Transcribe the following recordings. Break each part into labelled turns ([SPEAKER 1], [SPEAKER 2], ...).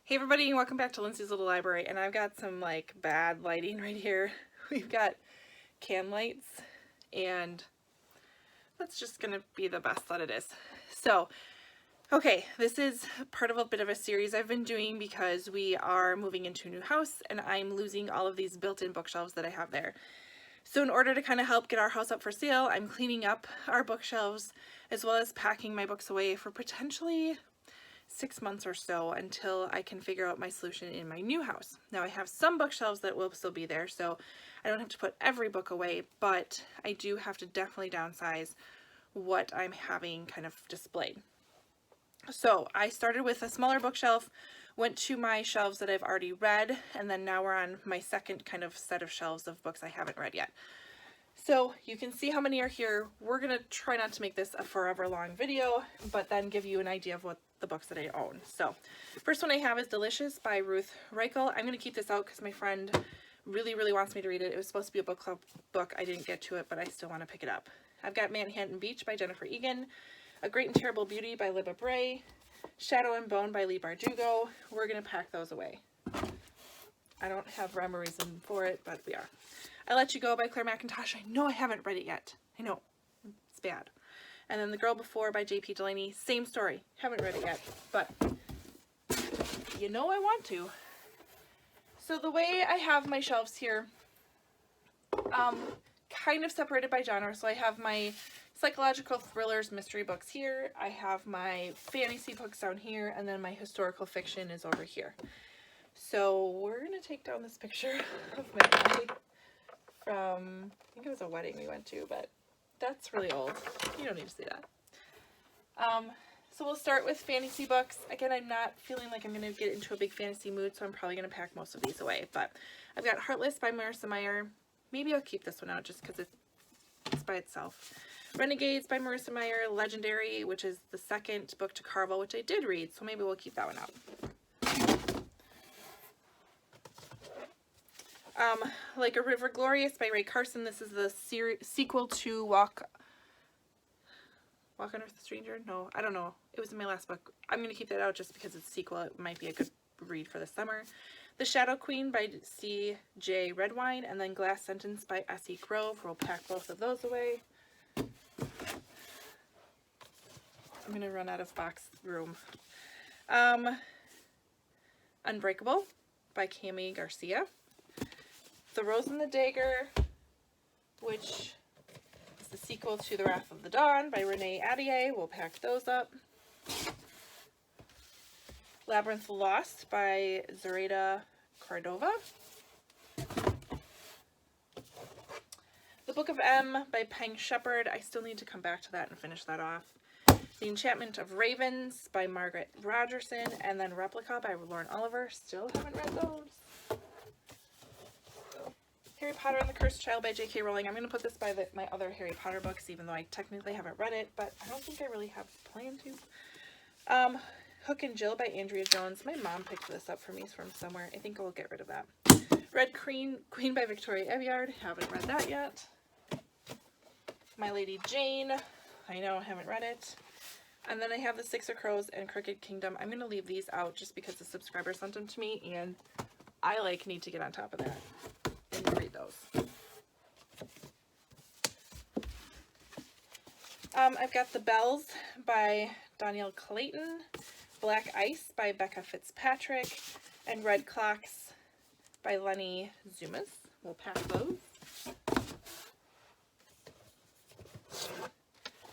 [SPEAKER 1] Hey everybody, and welcome back to Lindsey's Little Library, and I've got some like bad lighting right here. We've got can lights, and that's just gonna be the best that it is. So, okay, this is part of a bit of a series I've been doing because we are moving into a new house and I'm losing all of these built-in bookshelves that I have there. So in order to kind of help get our house up for sale, I'm cleaning up our bookshelves as well as packing my books away for potentially 6 months or so until I can figure out my solution in my new house. Now I have some bookshelves that will still be there, so I don't have to put every book away, but I do have to definitely downsize what I'm having kind of displayed. So I started with a smaller bookshelf, went to my shelves that I've already read, and then now we're on my second kind of set of shelves of books I haven't read yet. So you can see how many are here. We're going to try not to make this a forever long video, but then give you an idea of what the books that I own. So first one I have is Delicious by Ruth Reichel. I'm going to keep this out because my friend really wants me to read it. It was supposed to be a book club book. I didn't get to it, but I still want to pick it up. I've got Manhattan Beach by Jennifer Egan, A Great and Terrible Beauty by Libba Bray, Shadow and Bone by Leigh Bardugo. We're going to pack those away. I don't have rhyme or reason for it, but we are. I Let You Go by Claire McIntosh. I know I haven't read it yet. I know. It's bad. And then The Girl Before by J.P. Delaney. Same story. Haven't read it yet, but you know I want to. So the way I have my shelves here, kind of separated by genre. So I have my psychological thrillers, mystery books here. I have my fantasy books down here, and then my historical fiction is over here. So we're going to take down this picture of Midnight from, I think it was a wedding we went to, but that's really old. You don't need to see that. So we'll start with fantasy books. Again, I'm not feeling like I'm going to get into a big fantasy mood, so I'm probably going to pack most of these away. But I've got Heartless by Marissa Meyer. Maybe I'll keep this one out just because it's by itself. Renegades by Marissa Meyer. Legendary, which is the second book to Carvel, which I did read, so maybe we'll keep that one out. Like a River Glorious by Ray Carson. This is the sequel to Walk on Earth with a Stranger? No, I don't know. It was in my last book. I'm going to keep that out just because it's a sequel. It might be a good read for the summer. The Shadow Queen by C.J. Redwine, and then Glass Sentence by S.E. Grove. We'll pack both of those away. I'm going to run out of box room. Unbreakable by Cami Garcia. The Rose and the Dagger, which is the sequel to The Wrath of the Dawn by Renee Adier. We'll pack those up. Labyrinth Lost by Zoraida Cordova. The Book of M by Peng Shepherd. I still need to come back to that and finish that off. The Enchantment of Ravens by Margaret Rogerson, and then Replica by Lauren Oliver. Still haven't read those. Harry Potter and the Cursed Child by J.K. Rowling. I'm going to put this by my other Harry Potter books, even though I technically haven't read it, but I don't think I really have planned to. Hook and Jill by Andrea Jones. My mom picked this up for me from somewhere. I think I'll get rid of that. Red Queen by Victoria Aveyard. Haven't read that yet. My Lady Jane. I know, I haven't read it. And then I have The Six of Crows and Crooked Kingdom. I'm going to leave these out just because the subscriber sent them to me, and I need to get on top of that and read those. I've got The Bells by Danielle Clayton, Black Ice by Becca Fitzpatrick, and Red Clocks by Lenny Zumas. We'll pack those.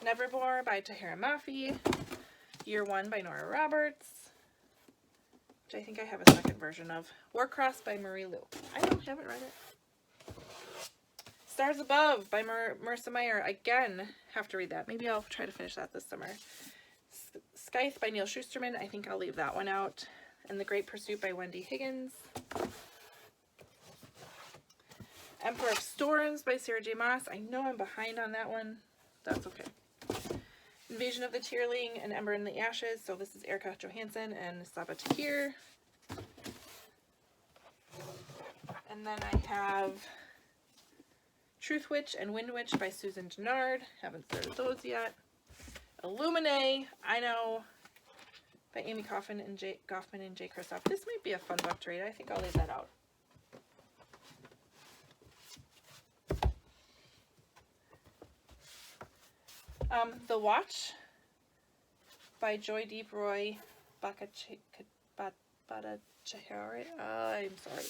[SPEAKER 1] Nevermore by Tahira Mafi, Year One by Nora Roberts, which I think I have a second version of. Warcross by Marie Lu. Haven't read it. Stars Above by Marissa Meyer. Again, have to read that. Maybe I'll try to finish that this summer. Scythe by Neil Shusterman. I think I'll leave that one out. And The Great Pursuit by Wendy Higgins. Emperor of Storms by Sarah J. Maas. I know I'm behind on that one. That's okay. Invasion of the Tierling and Ember in the Ashes. So this is Erica Johansson and Saba Tahir. And then I have Truth Witch and Wind Witch by Susan Dennard. Haven't started those yet. Illuminae. I know by Amy Goffman and Jay Kristoff. This might be a fun book to read. I think I'll leave that out. The Watch by Joy Deep Roy Bhattacharya. I'm sorry.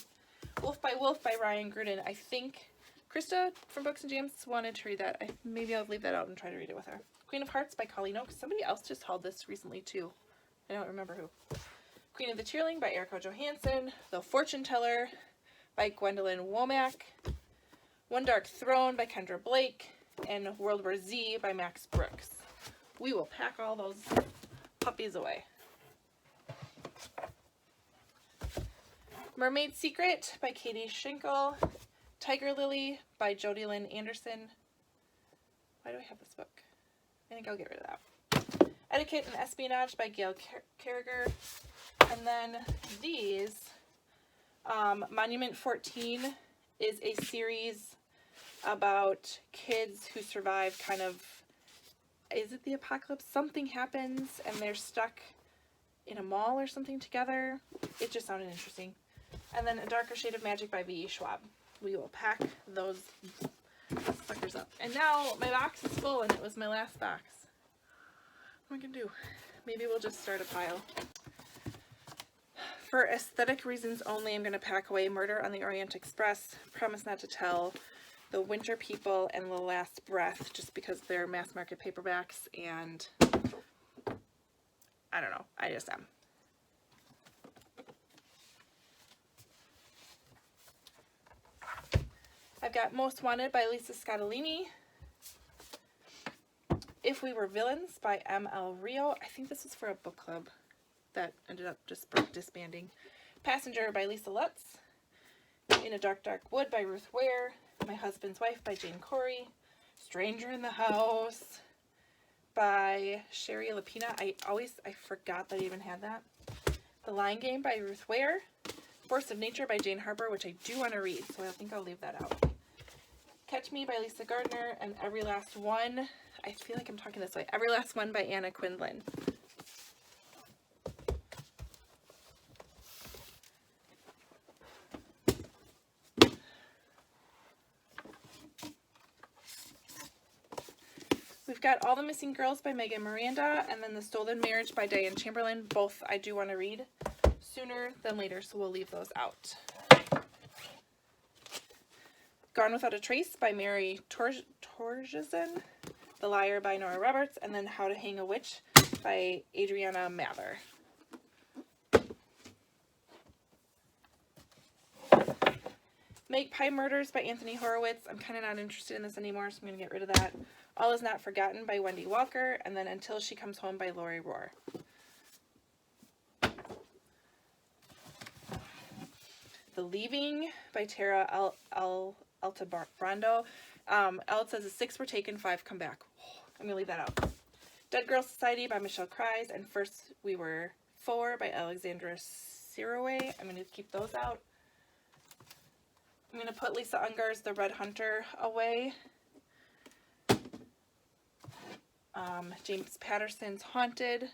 [SPEAKER 1] Wolf by Wolf by Ryan Gruden. I think Krista from Books and Jams wanted to read that. Maybe I'll leave that out and try to read it with her. Queen of Hearts by Colleen Oakes. Somebody else just hauled this recently too. I don't remember who. Queen of the Tearling by Erica Johansson. The Fortune Teller by Gwendolyn Womack. One Dark Throne by Kendra Blake. And World War Z by Max Brooks. We will pack all those puppies away. Mermaid Secret by Katie Schinkel. Tiger Lily by Jody Lynn Anderson. Why do I have this book? I think I'll get rid of that. Etiquette and Espionage by Gail Carriger. And then these, Monument 14 is a series about kids who survive kind of, is it the apocalypse? Something happens and they're stuck in a mall or something together. It just sounded interesting. And then A Darker Shade of Magic by V.E. Schwab. We will pack those suckers up. And now my box is full and it was my last box. What am I going to do? Maybe we'll just start a pile. For aesthetic reasons only, I'm going to pack away Murder on the Orient Express, Promise Not to Tell, The Winter People, and The Last Breath, just because they're mass market paperbacks, and I don't know, I just am. I've got Most Wanted by Lisa Scottolini, If We Were Villains by M.L. Rio. I think this was for a book club that ended up just disbanding. Passenger by Lisa Lutz, In a Dark, Dark Wood by Ruth Ware, My Husband's Wife by Jane Corey, Stranger in the House by Sherry Lapina. I forgot that I even had that. The Lying Game by Ruth Ware, Force of Nature by Jane Harper, which I do want to read, so I think I'll leave that out. Catch Me by Lisa Gardner, and Every Last One, I feel like I'm talking this way, Every Last One by Anna Quindlen. We've got All the Missing Girls by Megan Miranda, and then The Stolen Marriage by Diane Chamberlain. Both I do want to read sooner than later, so we'll leave those out. Gone Without a Trace by Mary Torgeson, The Liar by Nora Roberts, and then How to Hang a Witch by Adriana Mather. Make Pie Murders by Anthony Horowitz. I'm kind of not interested in this anymore, so I'm going to get rid of that. All Is Not Forgotten by Wendy Walker, and then Until She Comes Home by Lori Rohr. The Leaving by Tara Altabrando. Elle says the 6 were taken, 5 come back. I'm going to leave that out. Dead Girl Society by Michelle Kreis, and First We Were 4 by Alexandra Siraway. I'm going to keep those out. I'm going to put Lisa Ungar's The Red Hunter away. James Patterson's Haunted.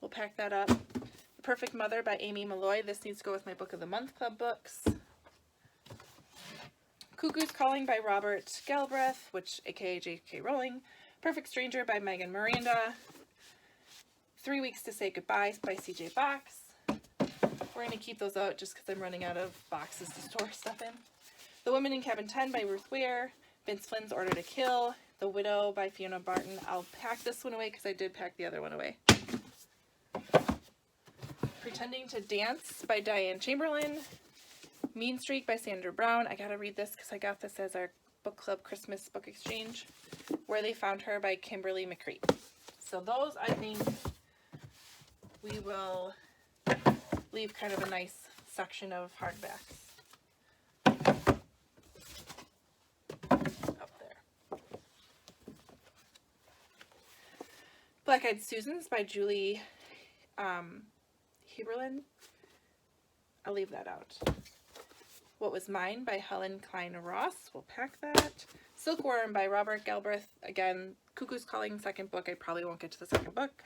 [SPEAKER 1] We'll pack that up. The Perfect Mother by Amy Malloy. This needs to go with my Book of the Month Club books. Cuckoo's Calling by Robert Galbraith, which aka J.K. Rowling. Perfect Stranger by Megan Miranda. 3 Weeks to Say Goodbye by C.J. Box. We're going to keep those out just because I'm running out of boxes to store stuff in. The Woman in Cabin 10 by Ruth Ware. Vince Flynn's Order to Kill. The Widow by Fiona Barton. I'll pack this one away because I did pack the other one away. Pretending to Dance by Diane Chamberlain. Mean Streak by Sandra Brown. I gotta read this because I got this as our book club Christmas book exchange. Where They Found Her by Kimberly McCreet. So those, I think, we will leave kind of a nice section of hardbacks. Black Eyed Susans by Julie Heberlin. I'll leave that out. What Was Mine by Helen Klein Ross. We'll pack that. Silkworm by Robert Galbraith. Again, Cuckoo's Calling, second book. I probably won't get to the second book.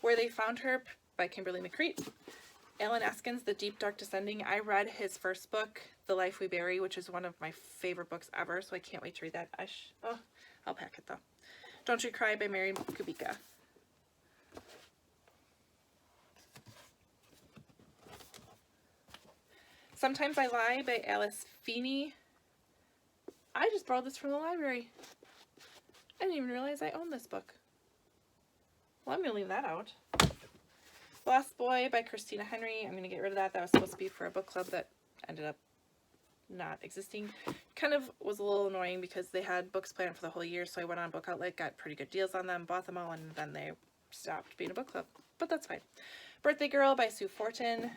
[SPEAKER 1] Where They Found Her by Kimberly McCreet. Alan Eskin's The Deep Dark Descending. I read his first book, The Life We Bury, which is one of my favorite books ever, so I can't wait to read that. I'll pack it though. Don't You Cry by Mary Kubica. Sometimes I Lie by Alice Feeney. I just borrowed this from the library. I didn't even realize I owned this book. Well, I'm going to leave that out. Lost Boy by Christina Henry. I'm going to get rid of that. That was supposed to be for a book club that ended up not existing. Kind of was a little annoying because they had books planned for the whole year, so I went on Book Outlet, got pretty good deals on them, bought them all, and then they stopped being a book club. But that's fine. Birthday Girl by Sue Fortin.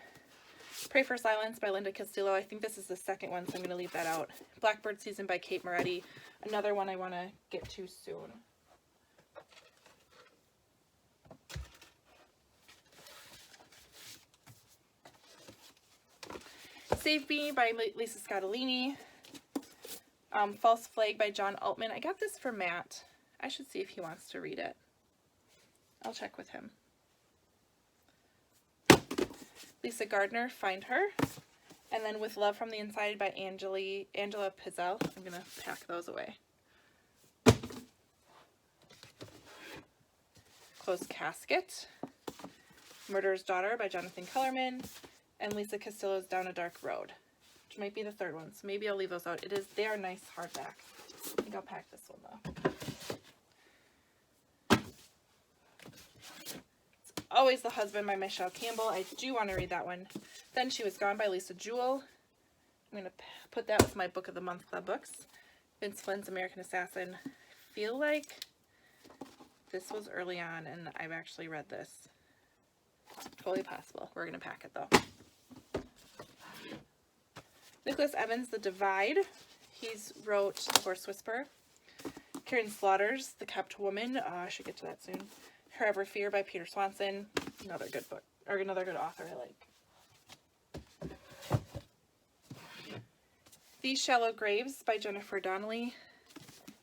[SPEAKER 1] Pray for Silence by Linda Castillo. I think this is the second one, so I'm going to leave that out. Blackbird Season by Kate Moretti. Another one I want to get to soon. Save Me by Lisa Scottolini. False Flag by John Altman. I got this for Matt. I should see if he wants to read it. I'll check with him. Lisa Gardner, Find Her. And then With Love from the Inside by Angela Pizzell. I'm going to pack those away. Closed Casket. Murderer's Daughter by Jonathan Kellerman. And Lisa Castillo's Down a Dark Road, which might be the third one, so maybe I'll leave those out. They are nice hardback. I think I'll pack this one though. It's Always the Husband by Michelle Campbell. I do want to read that one. Then She Was Gone by Lisa Jewell. I'm going to put that with my Book of the Month Club books. Vince Flynn's American Assassin. I feel like this was early on and I've actually read this. Totally possible. We're going to pack it though. Nicholas Evans, The Divide. He's wrote The Horse Whisperer. Karen Slaughter's The Kept Woman. I should get to that soon. Her Ever Fear by Peter Swanson. Another good book, or another good author I like. These Shallow Graves by Jennifer Donnelly.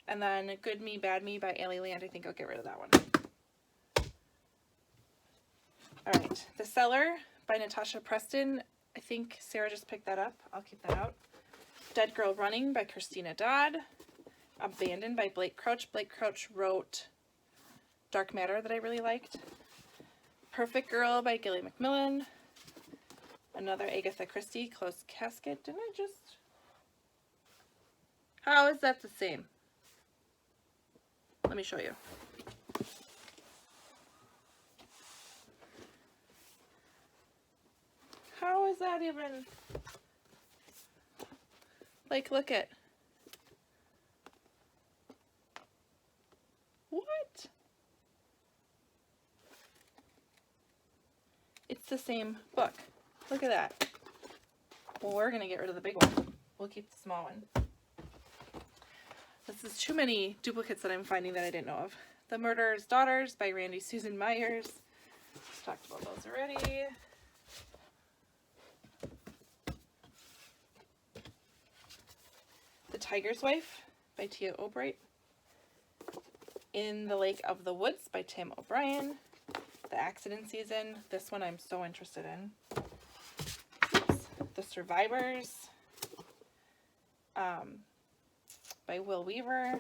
[SPEAKER 1] And then Good Me, Bad Me by Allie Land. I think I'll get rid of that one. Alright, The Cellar by Natasha Preston. I think Sarah just picked that up. I'll keep that out. Dead Girl Running by Christina Dodd. Abandoned by Blake Crouch. Blake Crouch wrote Dark Matter that I really liked. Perfect Girl by Gilly McMillan. Another Agatha Christie, Closed Casket. Didn't I just... How is that the same? Let me show you. How is that even... Like, look at... What? It's the same book. Look at that. Well, we're going to get rid of the big one. We'll keep the small one. This is too many duplicates that I'm finding that I didn't know of. The Murderer's Daughters by Randy Susan Myers. Talked about those already. The Tiger's Wife by Tia Albright. In the Lake of the Woods by Tim O'Brien. The Accident Season. This one I'm so interested in. Oops. The Survivors by Will Weaver.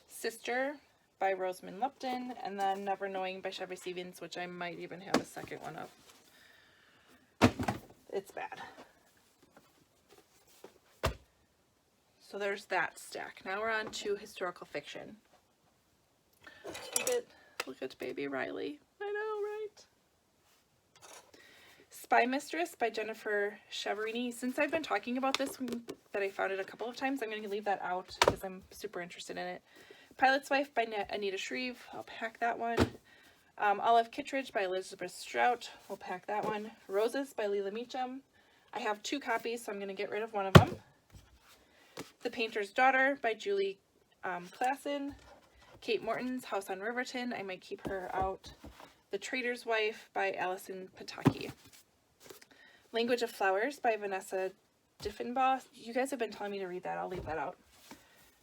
[SPEAKER 1] Sister by Rosamund Lupton. And then Never Knowing by Chevy Stevens, which I might even have a second one of. It's bad. So there's that stack. Now we're on to historical fiction. Look at baby Riley. I know, right? Spy Mistress by Jennifer Chiaverini. Since I've been talking about this one, that I found it a couple of times, I'm going to leave that out because I'm super interested in it. Pilot's Wife by Anita Shreve. I'll pack that one. Olive Kittredge by Elizabeth Strout. We'll pack that one. Roses by Leila Meacham. I have 2 copies, so I'm going to get rid of one of them. The Painter's Daughter by Julie Klassen. Kate Morton's House on Riverton. I might keep her out. The Trader's Wife by Alison Pataki. Language of Flowers by Vanessa Diffenbaugh. You guys have been telling me to read that. I'll leave that out.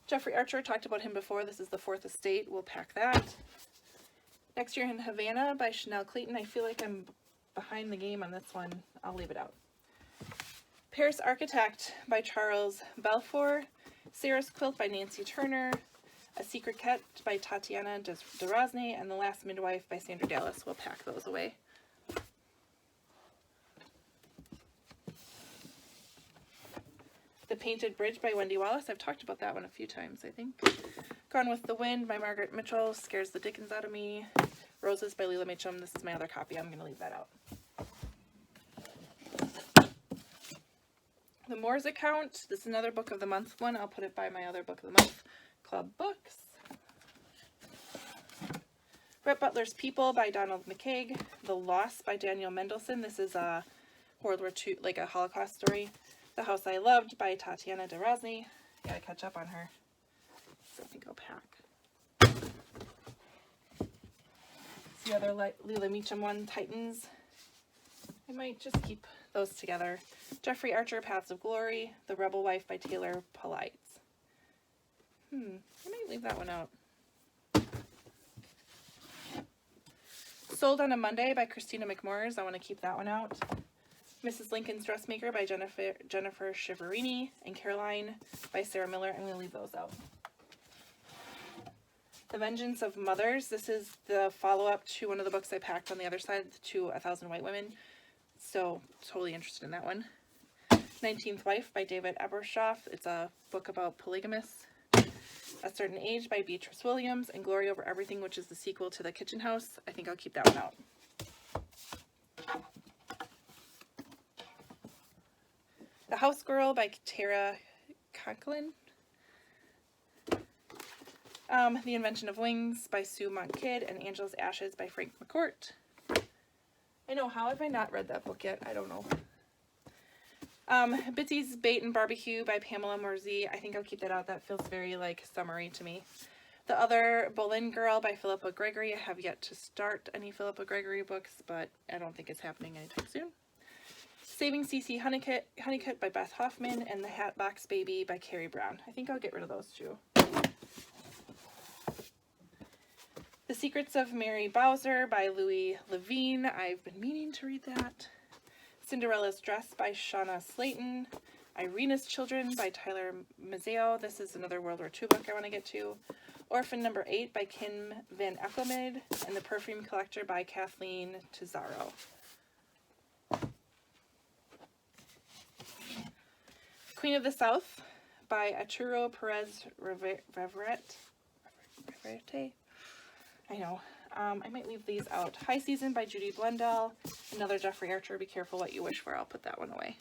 [SPEAKER 1] Jeffrey Archer, talked about him before. This is The Fourth Estate. We'll pack that. Next Year in Havana by Chanel Clayton. I feel like I'm behind the game on this one. I'll leave it out. Paris Architect by Charles Balfour, Sarah's Quilt by Nancy Turner, A Secret Cat by Tatiana de Rosny, and The Last Midwife by Sandra Dallas. We'll pack those away. The Painted Bridge by Wendy Wallace. I've talked about that one a few times, I think. Gone with the Wind by Margaret Mitchell. Scares the Dickens Out of Me. Roses by Leela Mitchum. This is my other copy. I'm going to leave that out. The Moore's Account. This is another Book of the Month one. I'll put it by my other Book of the Month Club books. Rhett Butler's People by Donald McCaig. The Loss by Daniel Mendelsohn. This is a World War II, like a Holocaust story. The House I Loved by Tatiana de Rosny. Gotta catch up on her. So I think I'll pack. The other Leela Meacham one, Titans. I might just keep those together. Jeffrey Archer, Paths of Glory. The Rebel Wife by Taylor Polites. I might leave that one out. Sold on a Monday by Christina McMorris. I want to keep that one out. Mrs. Lincoln's Dressmaker by Jennifer Shiverini, and Caroline by Sarah Miller. I'm going to leave those out. The Vengeance of Mothers. This is the follow-up to one of the books I packed on the other side, to 1,000 White Women. So, totally interested in that one. 19th Wife by David Ebershoff. It's a book about polygamists. A Certain Age by Beatrice Williams, and Glory Over Everything, which is the sequel to The Kitchen House. I think I'll keep that one out. The House Girl by Tara Conklin. The Invention of Wings by Sue Monk Kidd, and Angela's Ashes by Frank McCourt. I know, how have I not read that book yet? I don't know. Bitsy's Bait and Barbecue by Pamela Morsey. I think I'll keep that out. That feels very, like, summery to me. The Other Boleyn Girl by Philippa Gregory. I have yet to start any Philippa Gregory books, but I don't think it's happening anytime soon. Saving C.C. Honeycutt by Beth Hoffman, and The Hatbox Baby by Carrie Brown. I think I'll get rid of those two. The Secrets of Mary Bowser by Louis Levine. I've been meaning to read that. Cinderella's Dress by Shauna Slayton. Irina's Children by Tyler Mazzeo. This is another World War II book I want to get to. Orphan Number 8 by Kim Van Eckelmid, and The Perfume Collector by Kathleen Tizarro. Queen of the South by Arturo Perez Reverte. I know. I might leave these out. High Season by Judy Blundell. Another Jeffrey Archer. Be careful what you wish for. I'll put that one away.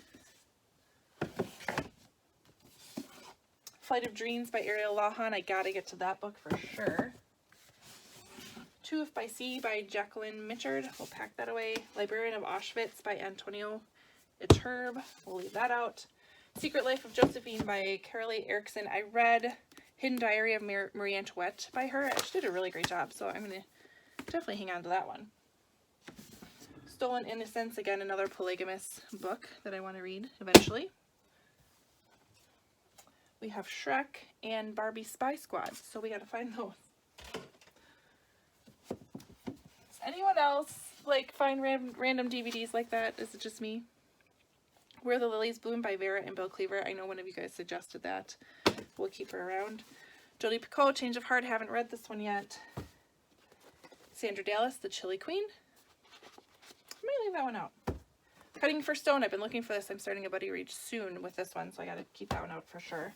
[SPEAKER 1] Flight of Dreams by Ariel Lawhon. I gotta get to that book for sure. Two If by Sea by Jacqueline Mitchard. We'll pack that away. Librarian of Auschwitz by Antonio Iturbe. We'll leave that out. Secret Life of Josephine by Carolee Erickson. I read Hidden Diary of Marie Antoinette by her. She did a really great job, so I'm going to definitely hang on to that one. Stolen Innocence, again, another polygamous book that I want to read eventually. We have Shrek and Barbie Spy Squad, so we got to find those. Does anyone else like find random DVDs like that? Is it just me? Where the Lilies Bloom by Vera and Bill Cleaver. I know one of you guys suggested that. We'll keep her around. Jodie Picoult, Change of Heart. Haven't read this one yet. Sandra Dallas, The Chili Queen. I might leave that one out. Cutting for Stone. I've been looking for this. I'm starting a buddy read soon with this one, so I got to keep that one out for sure.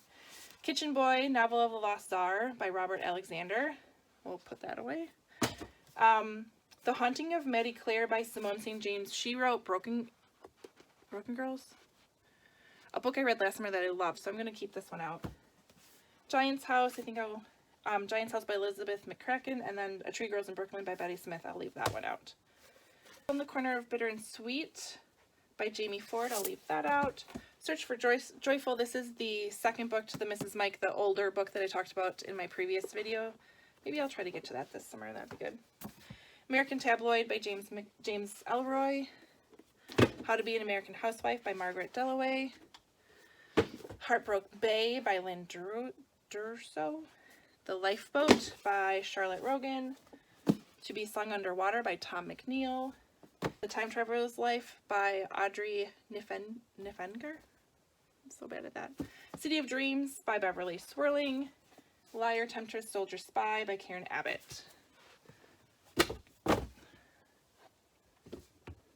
[SPEAKER 1] Kitchen Boy, Novel of the Lost Czar by Robert Alexander. We'll put that away. The Haunting of Marie Claire by Simone St. James. She wrote Broken Girls, a book I read last summer that I loved, so I'm going to keep this one out. Giant's House, I think Giant's House by Elizabeth McCracken, and then A Tree Grows in Brooklyn by Betty Smith. I'll leave that one out. On the Corner of Bitter and Sweet by Jamie Ford. I'll leave that out. Search for Joyful. This is the second book to the Mrs. Mike, the older book that I talked about in my previous video. Maybe I'll try to get to that this summer. That'd be good. American Tabloid by James Elroy. How to Be an American Housewife by Margaret Dalloway. Heartbroken Bay by Lynn Durso. The Lifeboat by Charlotte Rogan. To Be Sung Underwater by Tom McNeil. The Time Traveler's Life by Audrey Niffenger. I'm so bad at that. City of Dreams by Beverly Swirling. Liar, Temptress, Soldier, Spy by Karen Abbott.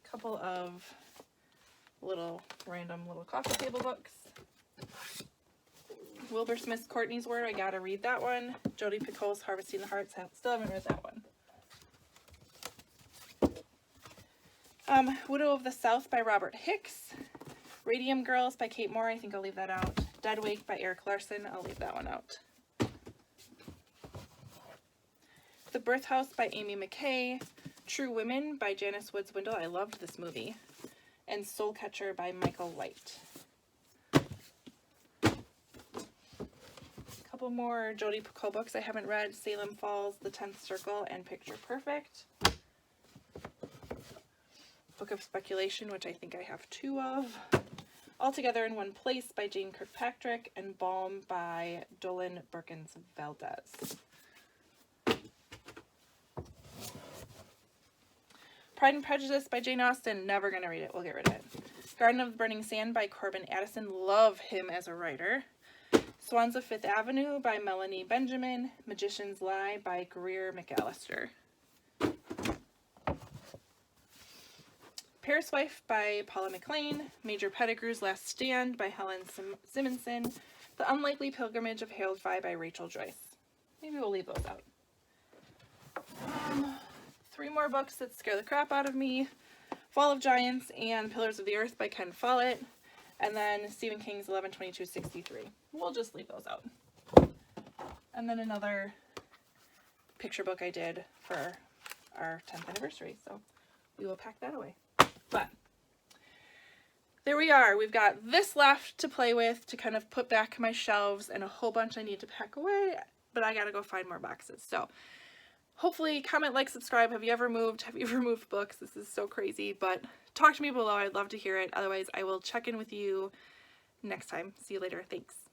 [SPEAKER 1] Couple of random little coffee table books. Wilbur Smith's Courtney's Word, I gotta read that one. Jodi Picoult's Harvesting the Hearts, still haven't read that one. Widow of the South by Robert Hicks. Radium Girls by Kate Moore, I think I'll leave that out. Dead Wake by Eric Larson, I'll leave that one out. The Birth House by Amy McKay. True Women by Janice Woods Windle, I loved this movie. And Soul Catcher by Michael White. Couple more Jodi Picoult books I haven't read. Salem Falls, The 10th Circle, and Picture Perfect. Book of Speculation, which I think I have 2 of. All Together in One Place by Jane Kirkpatrick, and Balm by Dolan Perkins Valdez. Pride and Prejudice by Jane Austen, never gonna read it, we'll get rid of it. Garden of the Burning Sand by Corbin Addison, love him as a writer. Swans of Fifth Avenue by Melanie Benjamin. Magician's Lie by Greer McAllister. Paris Wife by Paula McLean. Major Pettigrew's Last Stand by Helen Simonson. The Unlikely Pilgrimage of Harold Phi by Rachel Joyce. Maybe we'll leave those out. 3 more books that scare the crap out of me. Fall of Giants and Pillars of the Earth by Ken Follett. And then Stephen King's 11/22/63. We'll just leave those out. And then another picture book I did for our 10th anniversary. So we will pack that away. But there we are. We've got this left to play with to kind of put back my shelves and a whole bunch I need to pack away. But I got to go find more boxes. So hopefully comment, like, subscribe. Have you ever moved? Have you ever moved books? This is so crazy. But talk to me below. I'd love to hear it. Otherwise, I will check in with you next time. See you later. Thanks.